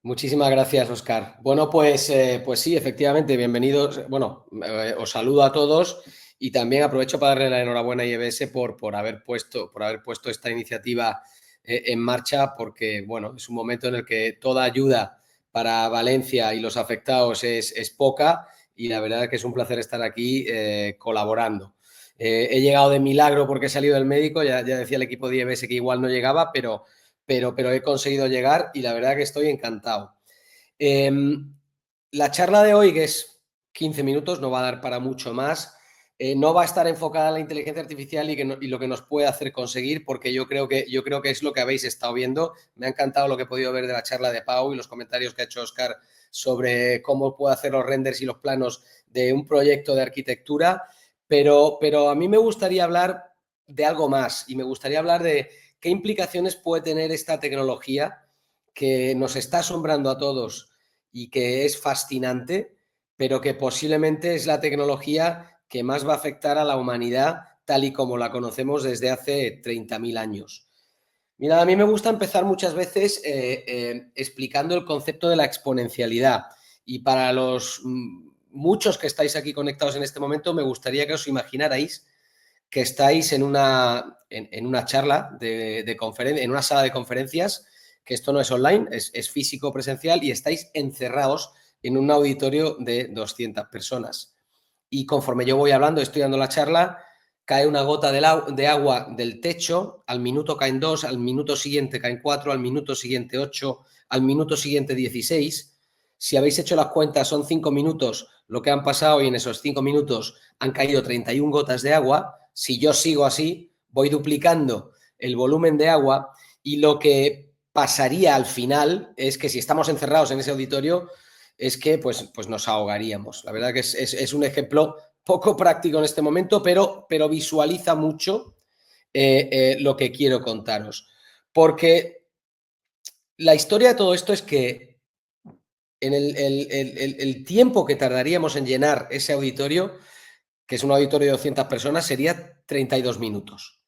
Muchísimas gracias, Oscar. Bueno, pues sí, efectivamente, bienvenidos. Bueno, os saludo a todos y también aprovecho para darle la enhorabuena a IEBS por haber puesto esta iniciativa en marcha, porque bueno, es un momento en el que toda ayuda para Valencia y los afectados es poca y la verdad es que es un placer estar aquí colaborando. He llegado de milagro porque he salido del médico, ya decía el equipo de IEBS que igual no llegaba, pero he conseguido llegar y la verdad que estoy encantado. Eh, la charla de hoy, que es 15 minutos, no va a dar para mucho más. No va a estar enfocada en la inteligencia artificial y lo que nos puede hacer conseguir, porque yo creo que es lo que habéis estado viendo. Me ha encantado lo que he podido ver de la charla de Pau y los comentarios que ha hecho Oscar sobre cómo puede hacer los renders y los planos de un proyecto de arquitectura, pero a mí me gustaría hablar de algo más y me gustaría hablar de qué implicaciones puede tener esta tecnología que nos está asombrando a todos y que es fascinante, pero que posiblemente es la tecnología que más va a afectar a la humanidad tal y como la conocemos desde hace 30.000 años. Mira, a mí me gusta empezar muchas veces explicando el concepto de la exponencialidad. Y para los muchos que estáis aquí conectados en este momento, me gustaría que os imaginarais que estáis en una charla en una sala de conferencias, que esto no es online, es físico presencial, y estáis encerrados en un auditorio de 200 personas. Y conforme yo voy hablando, estoy dando la charla, cae una gota de agua del techo, al minuto caen dos, al minuto siguiente caen cuatro, al minuto siguiente 8, al minuto siguiente 16. Si habéis hecho las cuentas, son 5 minutos lo que han pasado y en esos 5 minutos han caído 31 gotas de agua. Si yo sigo así, voy duplicando el volumen de agua y lo que pasaría al final es que si estamos encerrados en ese auditorio es que pues nos ahogaríamos. La verdad que es un ejemplo poco práctico en este momento, pero visualiza mucho lo que quiero contaros. Porque la historia de todo esto es que en el tiempo que tardaríamos en llenar ese auditorio, que es un auditorio de 200 personas, sería 32 minutos.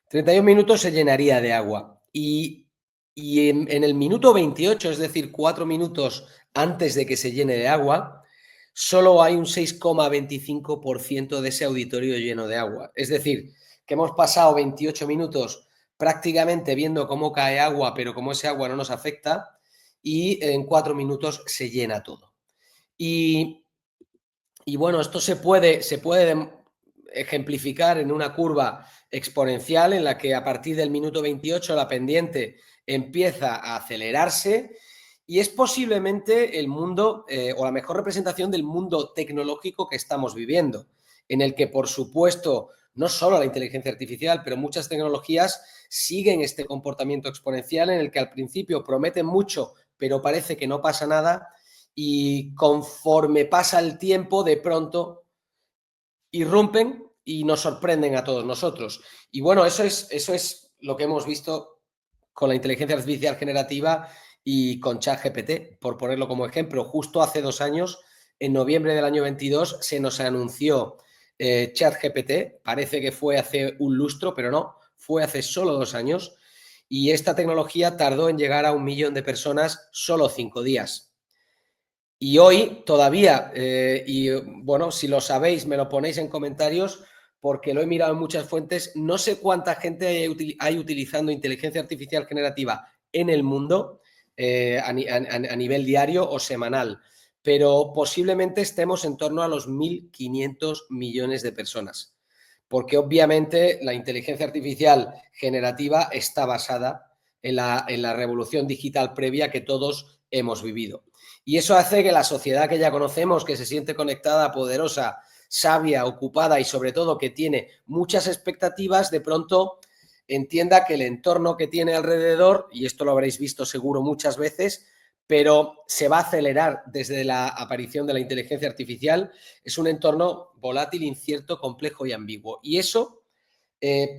32 minutos se llenaría de agua. Y en el minuto 28, es decir, 4 minutos antes de que se llene de agua, solo hay un 6,25% de ese auditorio lleno de agua. Es decir, que hemos pasado 28 minutos prácticamente viendo cómo cae agua, pero como ese agua no nos afecta, y en 4 minutos se llena todo. Y, y bueno, esto se puede ejemplificar en una curva exponencial en la que a partir del minuto 28 la pendiente empieza a acelerarse y es posiblemente el mundo o la mejor representación del mundo tecnológico que estamos viviendo, en el que por supuesto no solo la inteligencia artificial, pero muchas tecnologías siguen este comportamiento exponencial en el que al principio prometen mucho, pero parece que no pasa nada y conforme pasa el tiempo, de pronto irrumpen y nos sorprenden a todos nosotros. Y bueno, eso es lo que hemos visto con la inteligencia artificial generativa y con ChatGPT, por ponerlo como ejemplo. Justo hace 2 años, en noviembre del año 22, se nos anunció ChatGPT. Parece que fue hace un lustro, pero no, fue hace solo 2 años. Y esta tecnología tardó en llegar a 1 millón de personas solo 5 días. Y hoy todavía, y bueno, si lo sabéis, me lo ponéis en comentarios, porque lo he mirado en muchas fuentes, no sé cuánta gente hay utilizando inteligencia artificial generativa en el mundo a nivel diario o semanal, pero posiblemente estemos en torno a los 1.500 millones de personas, porque obviamente la inteligencia artificial generativa está basada en la revolución digital previa que todos hemos vivido. Y eso hace que la sociedad que ya conocemos, que se siente conectada, poderosa, sabia, ocupada y sobre todo que tiene muchas expectativas, de pronto entienda que el entorno que tiene alrededor, y esto lo habréis visto seguro muchas veces, pero se va a acelerar desde la aparición de la inteligencia artificial, es un entorno volátil, incierto, complejo y ambiguo. Y eso,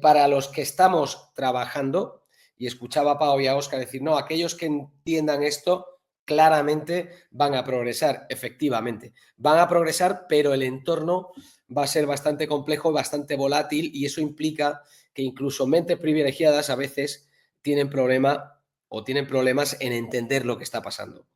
para los que estamos trabajando, y escuchaba a Pau y a Óscar decir, no, aquellos que entiendan esto, claramente van a progresar, efectivamente. Van a progresar, pero el entorno va a ser bastante complejo y bastante volátil y eso implica que incluso mentes privilegiadas a veces tienen problema o tienen problemas en entender lo que está pasando.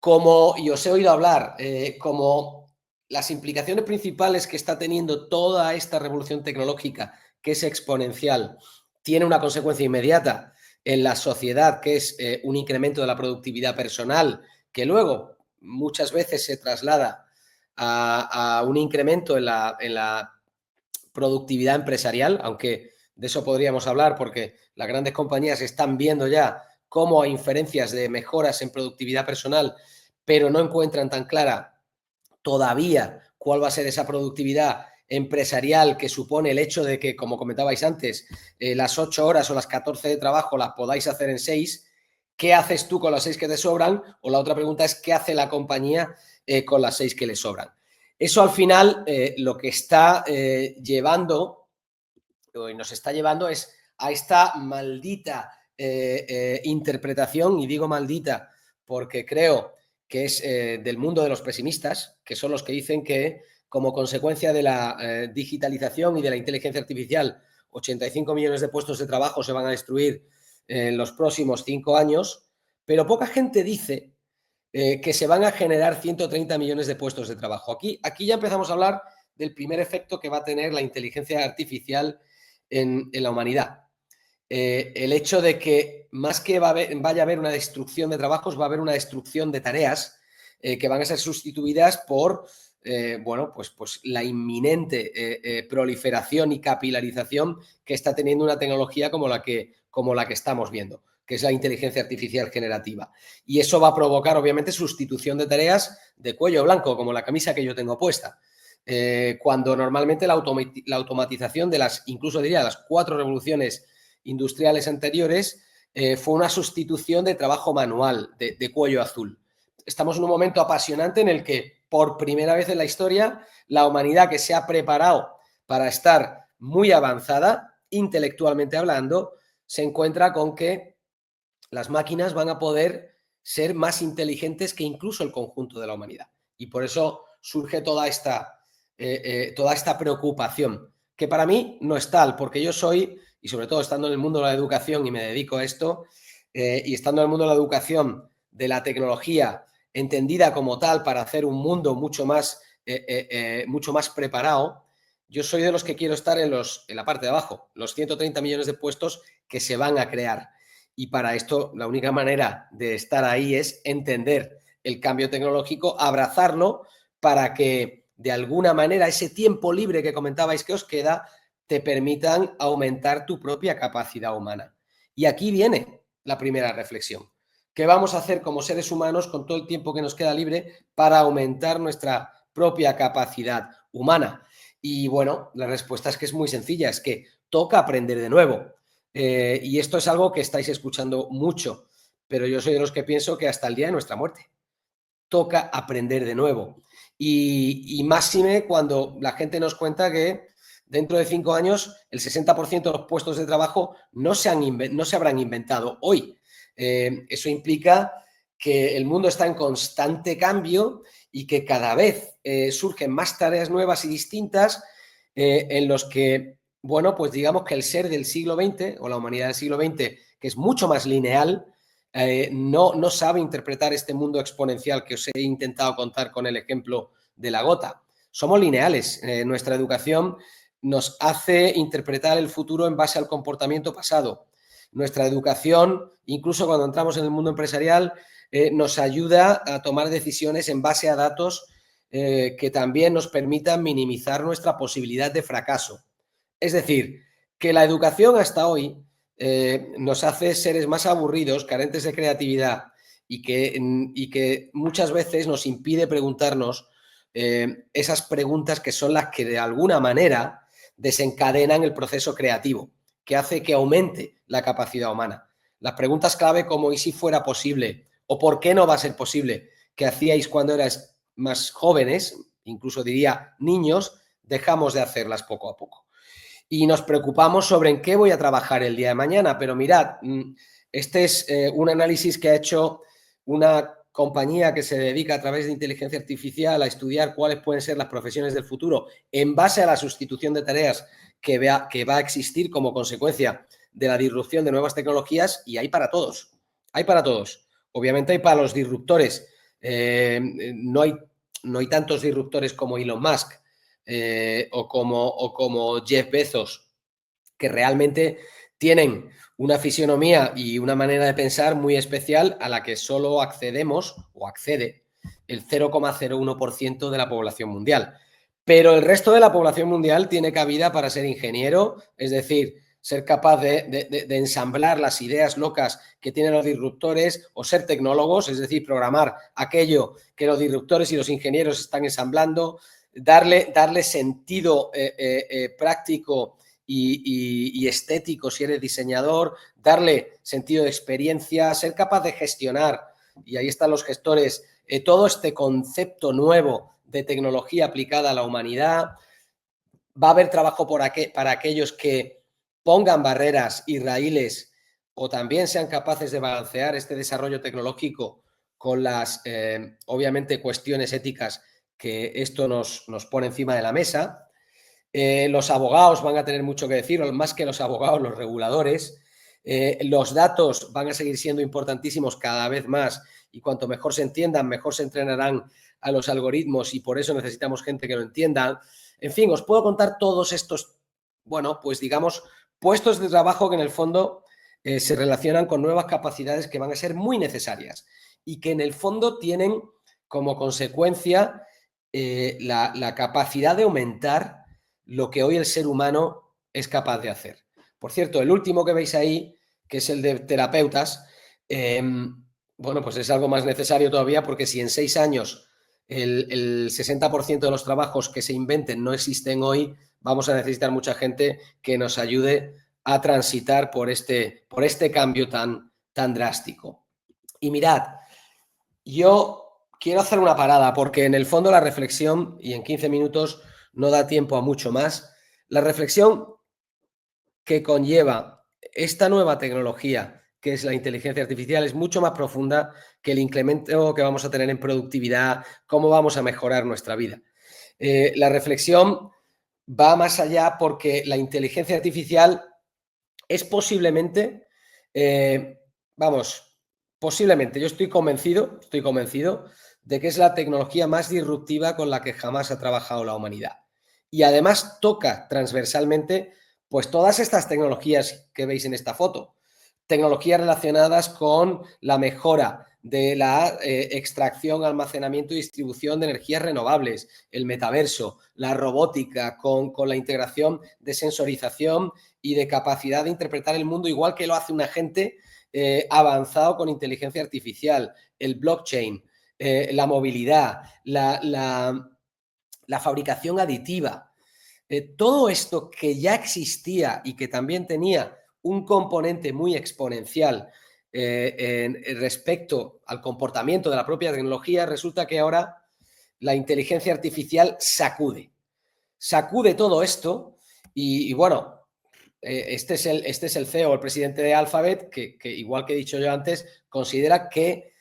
Como, y os he oído hablar, como las implicaciones principales que está teniendo toda esta revolución tecnológica, que es exponencial, tiene una consecuencia inmediata en la sociedad, que es un incremento de la productividad personal, que luego muchas veces se traslada a un incremento en la productividad empresarial, aunque de eso podríamos hablar porque las grandes compañías están viendo ya cómo hay inferencias de mejoras en productividad personal, pero no encuentran tan clara todavía cuál va a ser esa productividad empresarial que supone el hecho de que, como comentabais antes, las 8 horas o las 14 de trabajo las podáis hacer en 6. ¿Qué haces tú con las 6 que te sobran? O la otra pregunta es, ¿qué hace la compañía con las 6 que le sobran? Eso al final lo que está llevando, y nos está llevando es a esta maldita interpretación, y digo maldita porque creo que es del mundo de los pesimistas, que son los que dicen que como consecuencia de la digitalización y de la inteligencia artificial, 85 millones de puestos de trabajo se van a destruir en los próximos 5 años, pero poca gente dice que se van a generar 130 millones de puestos de trabajo. Aquí ya empezamos a hablar del primer efecto que va a tener la inteligencia artificial en la humanidad. El hecho de que más que vaya a haber una destrucción de trabajos, va a haber una destrucción de tareas que van a ser sustituidas por bueno, pues la inminente proliferación y capilarización que está teniendo una tecnología como la que estamos viendo, que es la inteligencia artificial generativa. Y eso va a provocar, obviamente, sustitución de tareas de cuello blanco, como la camisa que yo tengo puesta. Cuando normalmente la automatización de incluso diría, las 4 revoluciones industriales anteriores fue una sustitución de trabajo manual, de cuello azul. Estamos en un momento apasionante en el que, por primera vez en la historia, la humanidad, que se ha preparado para estar muy avanzada, intelectualmente hablando, se encuentra con que las máquinas van a poder ser más inteligentes que incluso el conjunto de la humanidad. Y por eso surge toda esta preocupación, que para mí no es tal, porque yo soy, y sobre todo estando en el mundo de la educación y me dedico a esto, y estando en el mundo de la educación, de la tecnología, entendida como tal para hacer un mundo mucho más preparado, yo soy de los que quiero estar en la parte de abajo, los 130 millones de puestos que se van a crear. Y para esto la única manera de estar ahí es entender el cambio tecnológico, abrazarlo para que de alguna manera ese tiempo libre que comentabais que os queda te permitan aumentar tu propia capacidad humana. Y aquí viene la primera reflexión. ¿Qué vamos a hacer como seres humanos con todo el tiempo que nos queda libre para aumentar nuestra propia capacidad humana? Y bueno, la respuesta es que es muy sencilla, es que toca aprender de nuevo. Y esto es algo que estáis escuchando mucho, pero yo soy de los que pienso que hasta el día de nuestra muerte toca aprender de nuevo. Y máxime cuando la gente nos cuenta que dentro de 5 años el 60% de los puestos de trabajo no se habrán inventado hoy. Eso implica que el mundo está en constante cambio y que cada vez surgen más tareas nuevas y distintas en los que, bueno, pues digamos que el ser del siglo XX o la humanidad del siglo XX, que es mucho más lineal, no sabe interpretar este mundo exponencial que os he intentado contar con el ejemplo de la gota. Somos lineales. Nuestra educación nos hace interpretar el futuro en base al comportamiento pasado. Nuestra educación, incluso cuando entramos en el mundo empresarial, nos ayuda a tomar decisiones en base a datos que también nos permitan minimizar nuestra posibilidad de fracaso. Es decir, que la educación hasta hoy nos hace seres más aburridos, carentes de creatividad y que muchas veces nos impide preguntarnos esas preguntas que son las que de alguna manera desencadenan el proceso creativo, que hace que aumente la capacidad humana. Las preguntas clave como ¿y si fuera posible? ¿O por qué no va a ser posible? Que hacíais cuando erais más jóvenes, incluso diría niños, dejamos de hacerlas poco a poco. Y nos preocupamos sobre en qué voy a trabajar el día de mañana. Pero mirad, este es un análisis que ha hecho una compañía que se dedica a través de inteligencia artificial a estudiar cuáles pueden ser las profesiones del futuro en base a la sustitución de tareas que va a existir como consecuencia de la disrupción de nuevas tecnologías y hay para todos. Hay para todos. Obviamente hay para los disruptores. No hay tantos disruptores como Elon Musk o como Jeff Bezos, que realmente tienen una fisionomía y una manera de pensar muy especial a la que solo accedemos o accede el 0,01% de la población mundial. Pero el resto de la población mundial tiene cabida para ser ingeniero, es decir, ser capaz de ensamblar las ideas locas que tienen los disruptores o ser tecnólogos, es decir, programar aquello que los disruptores y los ingenieros están ensamblando, darle sentido práctico y estético si eres diseñador, darle sentido de experiencia, ser capaz de gestionar, y ahí están los gestores, todo este concepto nuevo de tecnología aplicada a la humanidad. Va a haber trabajo para aquellos que pongan barreras y raíles o también sean capaces de balancear este desarrollo tecnológico con las, obviamente, cuestiones éticas que esto nos pone encima de la mesa. Los abogados van a tener mucho que decir, más que los abogados, los reguladores. Los datos van a seguir siendo importantísimos cada vez más y cuanto mejor se entiendan, mejor se entrenarán a los algoritmos y por eso necesitamos gente que lo entienda. En fin, os puedo contar todos estos, bueno, pues digamos, puestos de trabajo que en el fondo se relacionan con nuevas capacidades que van a ser muy necesarias y que en el fondo tienen como consecuencia la capacidad de aumentar lo que hoy el ser humano es capaz de hacer. Por cierto, el último que veis ahí, que es el de terapeutas, bueno, pues es algo más necesario todavía porque si en 6 años el 60% de los trabajos que se inventen no existen hoy, vamos a necesitar mucha gente que nos ayude a transitar por este cambio tan drástico. Y mirad, yo quiero hacer una parada porque en el fondo la reflexión, y en 15 minutos no da tiempo a mucho más, la reflexión que conlleva esta nueva tecnología, que es la inteligencia artificial, es mucho más profunda que el incremento que vamos a tener en productividad, cómo vamos a mejorar nuestra vida. La reflexión va más allá porque la inteligencia artificial es posiblemente, posiblemente, yo estoy convencido de que es la tecnología más disruptiva con la que jamás ha trabajado la humanidad. Y además toca transversalmente pues todas estas tecnologías que veis en esta foto, tecnologías relacionadas con la mejora de la extracción, almacenamiento y distribución de energías renovables, el metaverso, la robótica con la integración de sensorización y de capacidad de interpretar el mundo igual que lo hace un agente avanzado con inteligencia artificial, el blockchain, la movilidad, la fabricación aditiva. Todo esto que ya existía y que también tenía un componente muy exponencial respecto al comportamiento de la propia tecnología, resulta que ahora la inteligencia artificial sacude todo esto y bueno, este es el CEO, el presidente de Alphabet, que igual que he dicho yo antes, considera que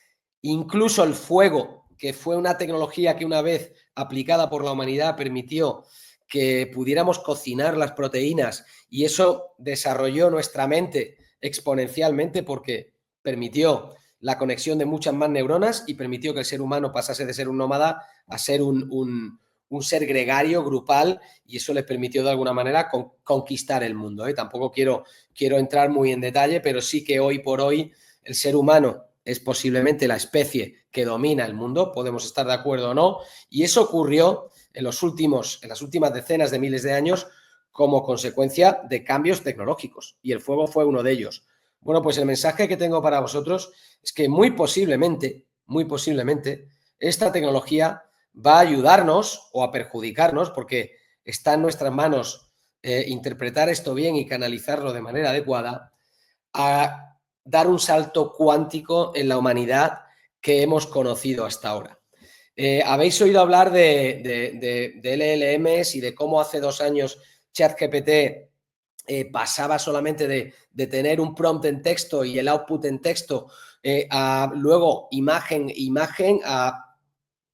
incluso el fuego, que fue una tecnología que una vez aplicada por la humanidad permitió que pudiéramos cocinar las proteínas y eso desarrolló nuestra mente exponencialmente porque permitió la conexión de muchas más neuronas y permitió que el ser humano pasase de ser un nómada a ser un ser gregario, grupal, y eso le permitió de alguna manera conquistar el mundo. Tampoco quiero entrar muy en detalle, pero sí que hoy por hoy el ser humano es posiblemente la especie que domina el mundo, podemos estar de acuerdo o no, y eso ocurrió en las últimas decenas de miles de años como consecuencia de cambios tecnológicos, y el fuego fue uno de ellos. Bueno, pues el mensaje que tengo para vosotros es que muy posiblemente, esta tecnología va a ayudarnos o a perjudicarnos, porque está en nuestras manos interpretar esto bien y canalizarlo de manera adecuada, a dar un salto cuántico en la humanidad que hemos conocido hasta ahora. Habéis oído hablar de LLMs y de cómo hace 2 años ChatGPT pasaba solamente de tener un prompt en texto y el output en texto a luego imagen a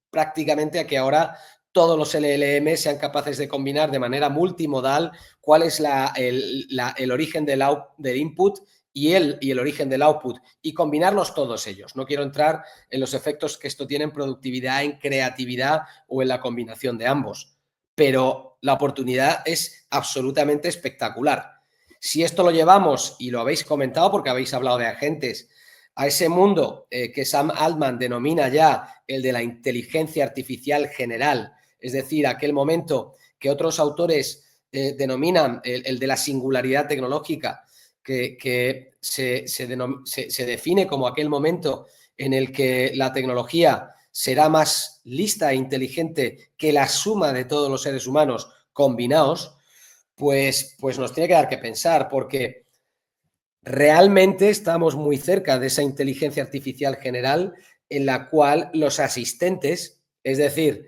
prácticamente a que ahora todos los LLM sean capaces de combinar de manera multimodal cuál es el origen del input y el origen del output, y combinarlos todos ellos. No quiero entrar en los efectos que esto tiene en productividad, en creatividad o en la combinación de ambos, pero la oportunidad es absolutamente espectacular. Si esto lo llevamos, y lo habéis comentado porque habéis hablado de agentes, a ese mundo que Sam Altman denomina ya el de la inteligencia artificial general, es decir, aquel momento que otros autores denominan el de la singularidad tecnológica, que se define como aquel momento en el que la tecnología será más lista e inteligente que la suma de todos los seres humanos combinados, pues nos tiene que dar que pensar, porque realmente estamos muy cerca de esa inteligencia artificial general en la cual los asistentes, es decir,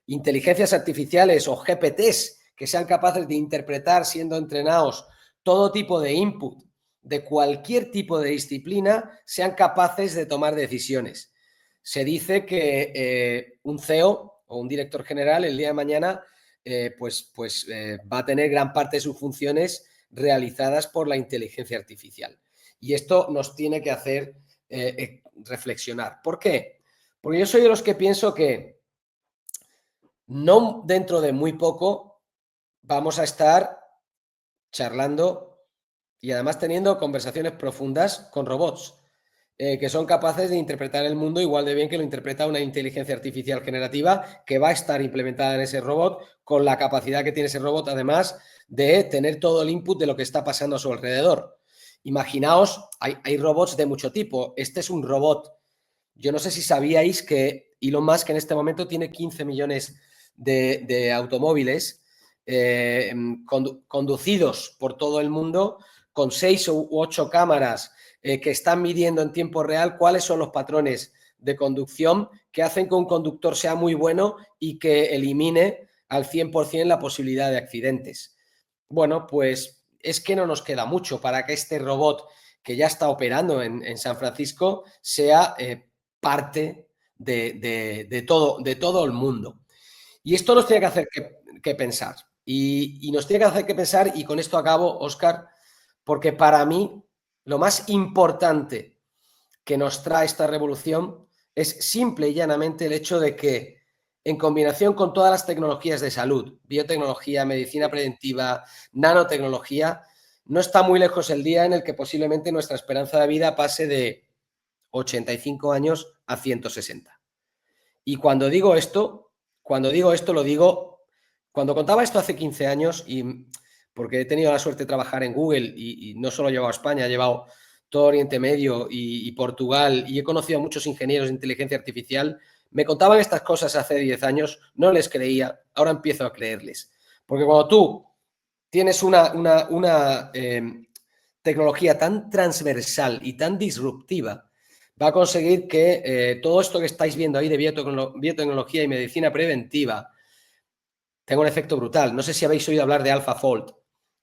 inteligencias artificiales o GPTs que sean capaces de interpretar, siendo entrenados, todo tipo de input de cualquier tipo de disciplina, sean capaces de tomar decisiones. Se dice que un CEO o un director general el día de mañana va a tener gran parte de sus funciones realizadas por la inteligencia artificial. Y esto nos tiene que hacer reflexionar. ¿Por qué? Porque yo soy de los que pienso que no dentro de muy poco vamos a estar charlando y además teniendo conversaciones profundas con robots que son capaces de interpretar el mundo igual de bien que lo interpreta una inteligencia artificial generativa que va a estar implementada en ese robot, con la capacidad que tiene ese robot, además de tener todo el input de lo que está pasando a su alrededor. Imaginaos, hay robots de mucho tipo. Este es un robot. Yo no sé si sabíais que Elon Musk en este momento tiene 15 millones de automóviles conducidos por todo el mundo con 6 u 8 cámaras que están midiendo en tiempo real cuáles son los patrones de conducción que hacen que un conductor sea muy bueno y que elimine al 100% la posibilidad de accidentes. Bueno, pues es que no nos queda mucho para que este robot que ya está operando en San Francisco sea parte de todo el mundo. Y esto nos tiene que hacer que pensar. Y nos tiene que hacer que pensar, y con esto acabo, Óscar, porque para mí lo más importante que nos trae esta revolución es simple y llanamente el hecho de que, en combinación con todas las tecnologías de salud, biotecnología, medicina preventiva, nanotecnología, no está muy lejos el día en el que posiblemente nuestra esperanza de vida pase de 85 años a 160. Y cuando digo esto, lo digo, cuando contaba esto hace 15 años, y porque he tenido la suerte de trabajar en Google y no solo he llevado a España, he llevado todo Oriente Medio y Portugal, y he conocido a muchos ingenieros de inteligencia artificial, me contaban estas cosas hace 10 años, no les creía, ahora empiezo a creerles. Porque cuando tú tienes una tecnología tan transversal y tan disruptiva, va a conseguir que todo esto que estáis viendo ahí de biotecnología y medicina preventiva tenga un efecto brutal. No sé si habéis oído hablar de AlphaFold,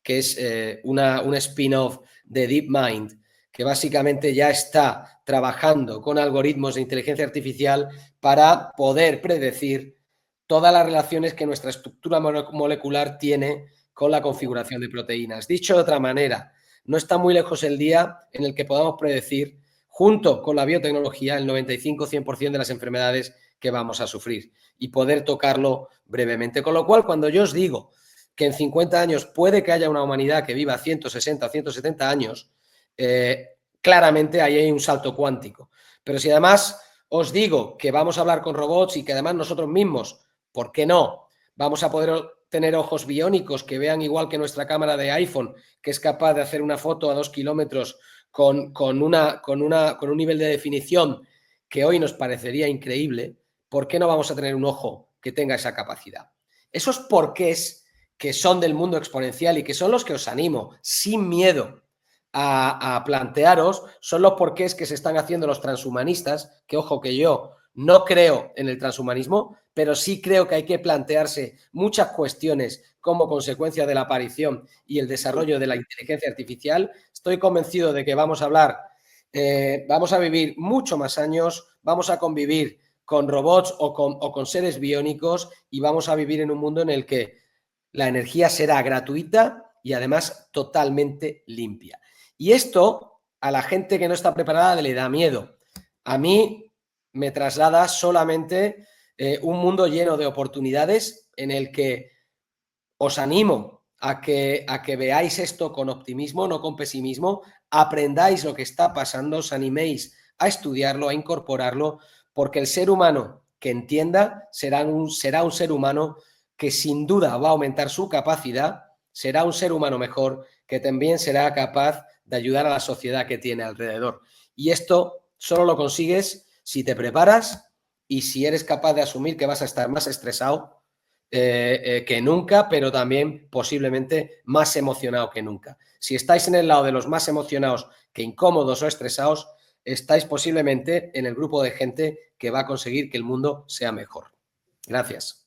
que es un spin-off de DeepMind, que básicamente ya está trabajando con algoritmos de inteligencia artificial para poder predecir todas las relaciones que nuestra estructura molecular tiene con la configuración de proteínas. Dicho de otra manera, no está muy lejos el día en el que podamos predecir, junto con la biotecnología, el 95-100% de las enfermedades que vamos a sufrir y poder tocarlo brevemente. Con lo cual, cuando yo os digo que en 50 años puede que haya una humanidad que viva 160 o 170 años, claramente ahí hay un salto cuántico. Pero si además os digo que vamos a hablar con robots y que además nosotros mismos, ¿por qué no? Vamos a poder tener ojos biónicos que vean igual que nuestra cámara de iPhone, que es capaz de hacer una foto a 2 kilómetros con un nivel de definición que hoy nos parecería increíble. ¿Por qué no vamos a tener un ojo que tenga esa capacidad? Esos porqués que son del mundo exponencial y que son los que os animo, sin miedo, a plantearos, son los porqués que se están haciendo los transhumanistas, que ojo que yo no creo en el transhumanismo, pero sí creo que hay que plantearse muchas cuestiones como consecuencia de la aparición y el desarrollo de la inteligencia artificial. Estoy convencido de que vamos a vivir mucho más años, vamos a convivir con robots o con seres biónicos y vamos a vivir en un mundo en el que la energía será gratuita y además totalmente limpia. Y esto a la gente que no está preparada le da miedo. A mí me traslada solamente un mundo lleno de oportunidades en el que os animo a que veáis esto con optimismo, no con pesimismo, aprendáis lo que está pasando, os animéis a estudiarlo, a incorporarlo, porque el ser humano que entienda será un ser humano que sin duda va a aumentar su capacidad, será un ser humano mejor, que también será capaz de ayudar a la sociedad que tiene alrededor. Y esto solo lo consigues si te preparas y si eres capaz de asumir que vas a estar más estresado que nunca, pero también posiblemente más emocionado que nunca. Si estáis en el lado de los más emocionados que incómodos o estresados, estáis posiblemente en el grupo de gente que va a conseguir que el mundo sea mejor. Gracias.